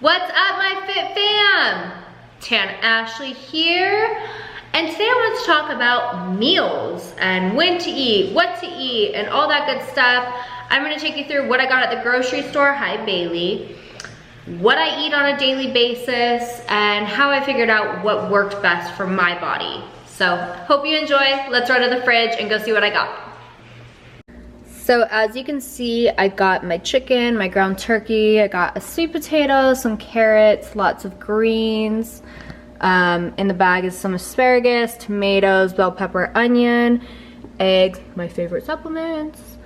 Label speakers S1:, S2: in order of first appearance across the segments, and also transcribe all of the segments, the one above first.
S1: What's up, my fit fam? Tan Ashley here, and today I want to talk about meals and when to eat, what to eat, and all that good stuff. I'm gonna take you through what I got at the grocery store, hi Bailey, what I eat on a daily basis, and how I figured out what worked best for my body. So, hope you enjoy. Let's run to the fridge and go see what I got. So as you can see, I got my chicken, my ground turkey, I got a sweet potato, some carrots, lots of greens. In the bag is some asparagus, tomatoes, bell pepper, onion, eggs, my favorite supplements,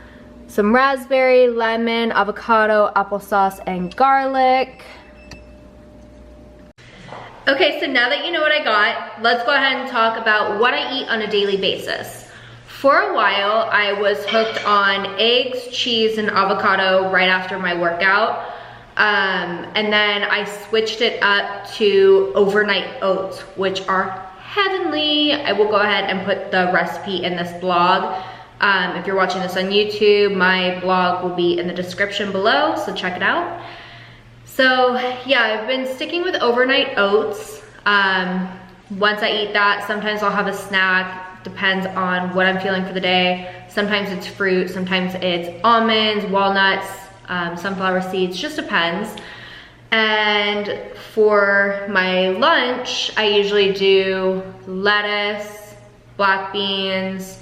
S1: some raspberry, lemon, avocado, applesauce, and garlic. Okay, so now that you know what I got, let's go ahead and talk about what I eat on a daily basis. For a while, I was hooked on eggs, cheese, and avocado right after my workout. And then I switched it up to overnight oats, which are heavenly. I will go ahead and put the recipe in this blog. If you're watching this on YouTube, my blog will be in the description below, so check it out. So yeah, I've been sticking with overnight oats. Once I eat that, sometimes I'll have a snack. Depends on what I'm feeling for the day. Sometimes it's fruit, sometimes it's almonds, walnuts, sunflower seeds, just depends. And for my lunch, I usually do lettuce, black beans,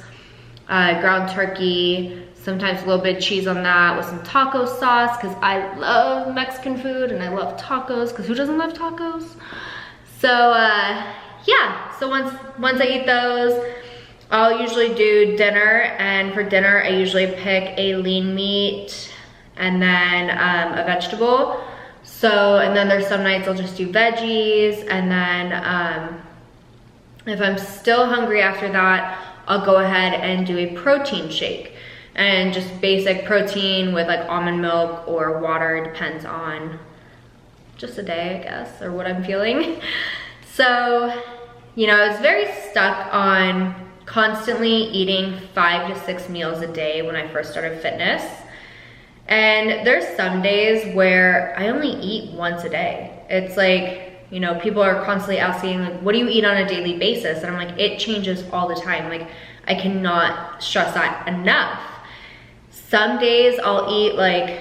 S1: ground turkey, sometimes a little bit of cheese on that with some taco sauce, because I love Mexican food and I love tacos, because who doesn't love tacos? So yeah, so once I eat those, I'll usually do dinner, and for dinner I usually pick a lean meat and then a vegetable. So, and then there's some nights I'll just do veggies, and then if I'm still hungry after that, I'll go ahead and do a protein shake. And just basic protein with like almond milk or water, depends on just a day, I guess, or what I'm feeling. So, you know, I was very stuck on constantly eating 5 to 6 meals a day when I first started fitness. And there's some days where I only eat once a day. It's like, you know, people are constantly asking, like, what do you eat on a daily basis? And I'm like, it changes all the time. Like, I cannot stress that enough. Some days I'll eat, like,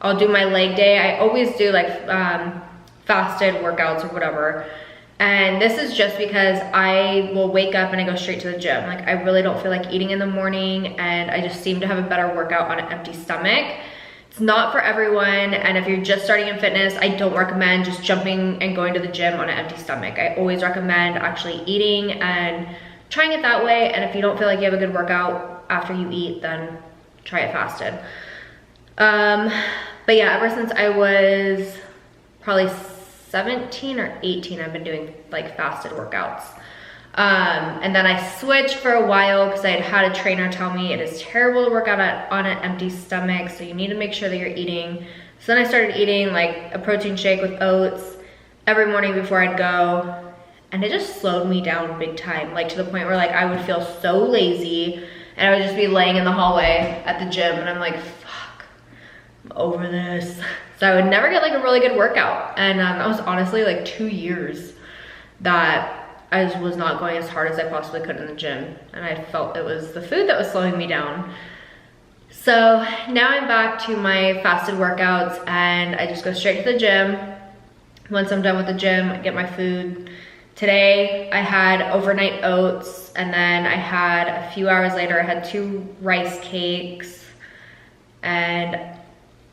S1: I'll do my leg day. I always do like fasted workouts or whatever. And this is just because I will wake up and I go straight to the gym. Like, I really don't feel like eating in the morning, and I just seem to have a better workout on an empty stomach. It's not for everyone, and if you're just starting in fitness, I don't recommend just jumping and going to the gym on an empty stomach. I always recommend actually eating and trying it that way, and if you don't feel like you have a good workout after you eat, then try it fasted. But yeah, ever since I was probably 17 or 18, I've been doing like fasted workouts. And then I switched for a while because I had had a trainer tell me it is terrible to work out on an empty stomach, so you need to make sure that you're eating. So then I started eating like a protein shake with oats every morning before I'd go, and it just slowed me down big time, like to the point where like I would feel so lazy, and I would just be laying in the hallway at the gym, and I'm like, fuck, I'm over this. So I would never get like a really good workout. And that was honestly like 2 years that I just was not going as hard as I possibly could in the gym. And I felt it was the food that was slowing me down. So now I'm back to my fasted workouts, and I just go straight to the gym. Once I'm done with the gym, I get my food. Today I had overnight oats, and then I had a few hours later, I had 2 rice cakes. And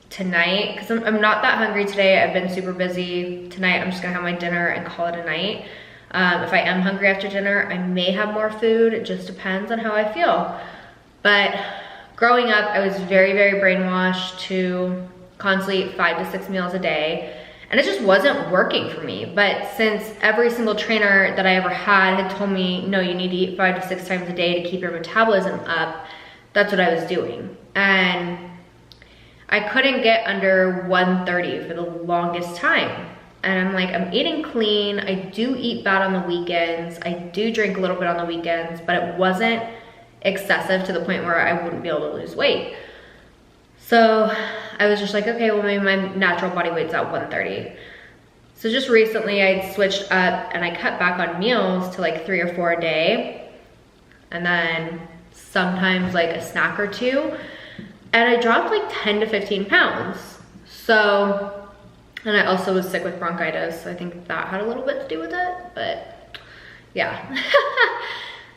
S1: tonight, because I'm not that hungry today, I've been super busy. Tonight I'm just gonna have my dinner and call it a night. If I am hungry after dinner, I may have more food. It just depends on how I feel. But growing up, I was very, very brainwashed to constantly eat 5 to 6 meals a day, and it just wasn't working for me. But since every single trainer that I ever had told me, no, you need to eat 5 to 6 times a day to keep your metabolism up, that's what I was doing. And I couldn't get under 130 for the longest time. And I'm like, I'm eating clean. I do eat bad on the weekends. I do drink a little bit on the weekends, but it wasn't excessive to the point where I wouldn't be able to lose weight. So I was just like, okay, well maybe my natural body weight's at 130. So just recently I switched up and I cut back on meals to like 3 or 4 a day. And then sometimes like a snack or 2. And I dropped like 10 to 15 pounds. So, and I also was sick with bronchitis. So I think that had a little bit to do with it, but yeah.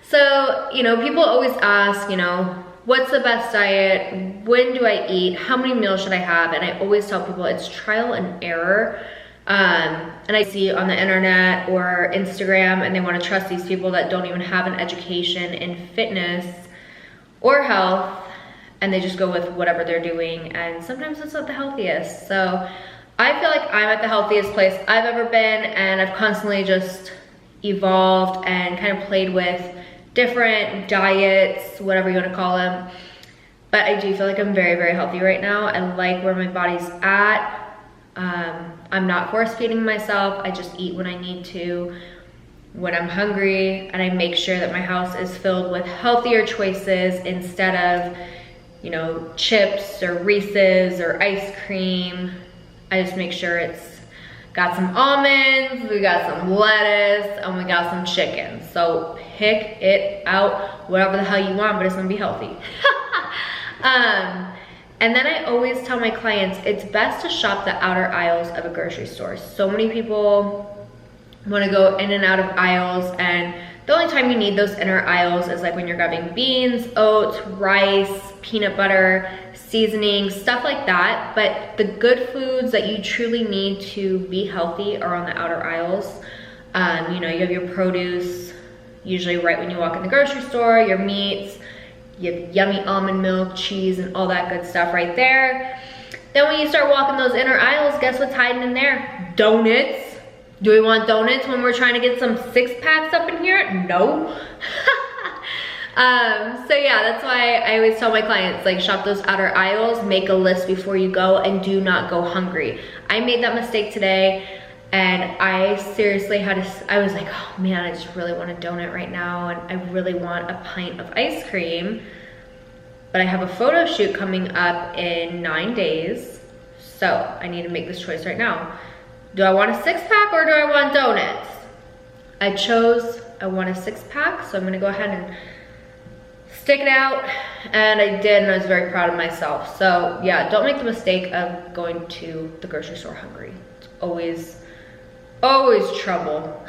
S1: So, you know, people always ask, you know, what's the best diet? When do I eat? How many meals should I have? And I always tell people it's trial and error. And I see on the internet or Instagram, and they want to trust these people that don't even have an education in fitness or health, and they just go with whatever they're doing, and sometimes it's not the healthiest. So I feel like I'm at the healthiest place I've ever been, and I've constantly just evolved and kind of played with different diets, whatever you want to call them. But I do feel like I'm very, very healthy right now. I like where my body's at. I'm not force feeding myself. I just eat when I need to, when I'm hungry, and I make sure that my house is filled with healthier choices instead of, you know, chips or Reese's or ice cream. I just make sure it's got some almonds, we got some lettuce, and we got some chicken. So pick it out, whatever the hell you want, but it's gonna be healthy. And then I always tell my clients, it's best to shop the outer aisles of a grocery store. So many people wanna go in and out of aisles, and the only time you need those inner aisles is like when you're grabbing beans, oats, rice, peanut butter, seasoning, stuff like that. But the good foods that you truly need to be healthy are on the outer aisles. You know, you have your produce, usually right when you walk in the grocery store, your meats, you have yummy almond milk, cheese, and all that good stuff right there. Then when you start walking those inner aisles, guess what's hiding in there? Donuts. Do we want donuts when we're trying to get some 6-packs up in here? No. So yeah, that's why I always tell my clients, like, shop those outer aisles, make a list before you go, and do not go hungry. I made that mistake today, and I seriously I was like, oh man, I just really want a donut right now, and I really want a pint of ice cream, but I have a photo shoot coming up in 9 days, so I need to make this choice right now. Do I want a 6-pack or do I want donuts? I want a 6-pack, so I'm gonna go ahead and stick it out, and I did, and I was very proud of myself. So yeah, don't make the mistake of going to the grocery store hungry. It's always trouble.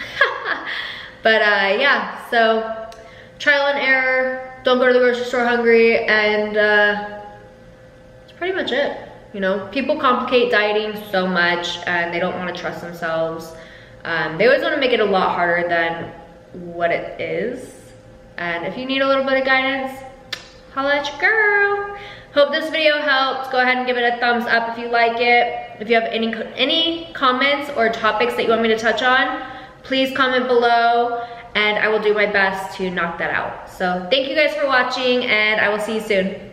S1: But yeah, so trial and error, don't go to the grocery store hungry, and that's pretty much it. You know, people complicate dieting so much, and they don't want to trust themselves. They always want to make it a lot harder than what it is. And if you need a little bit of guidance, holla at your girl. Hope this video helped. Go ahead and give it a thumbs up if you like it. If you have any comments or topics that you want me to touch on, please comment below, and I will do my best to knock that out. So thank you guys for watching, and I will see you soon.